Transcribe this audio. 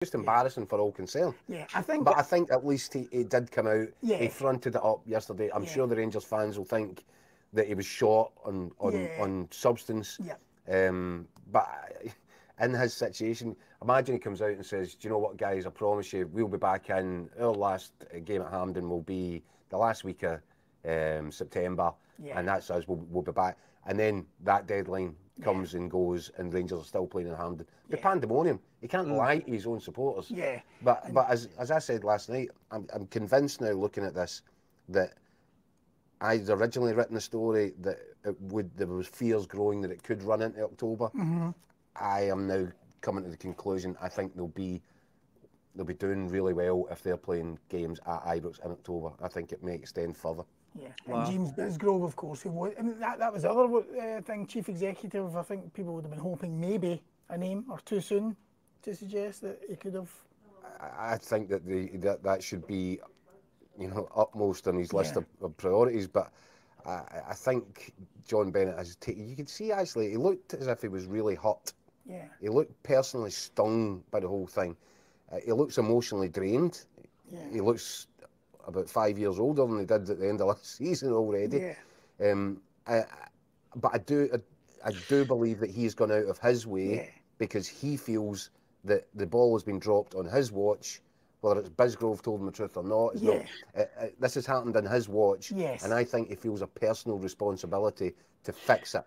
just embarrassing for all concerned. Yeah, I think. But I think at least he did come out. Yeah. He fronted it up yesterday. I'm sure the Rangers fans will think that he was short on substance. Yeah. But in his situation, imagine he comes out and says, "Do you know what, guys? I promise you, we'll be back in. Our last game at Hampden will be the last week of September, and that's us. We'll be back." And then that deadline comes and goes, and Rangers are still playing in Hampden. The pandemonium. He can't lie to his own supporters. Yeah. But as I said last night, I'm convinced now, looking at this, that I'd originally written the story that there was fears growing that it could run into October. I am now coming to the conclusion I think they'll be doing really well if they're playing games at Ibrox in October. I think it may extend further. Yeah, and James Bisgrove, of course, who was, and that was the other thing, chief executive. I think people would have been hoping maybe a name or too soon to suggest that he could have. I think that that should be, upmost on his list of priorities. But I think John Bennett has taken. You could see actually he looked as if he was really hurt. Yeah. He looked personally stung by the whole thing. He looks emotionally drained. Yeah. He looks about 5 years older than he did at the end of last season already. Yeah. But I do believe that he's gone out of his way because he feels that the ball has been dropped on his watch, whether it's Bisgrove told him the truth or not. It's not. This has happened in his watch, and I think he feels a personal responsibility to fix it.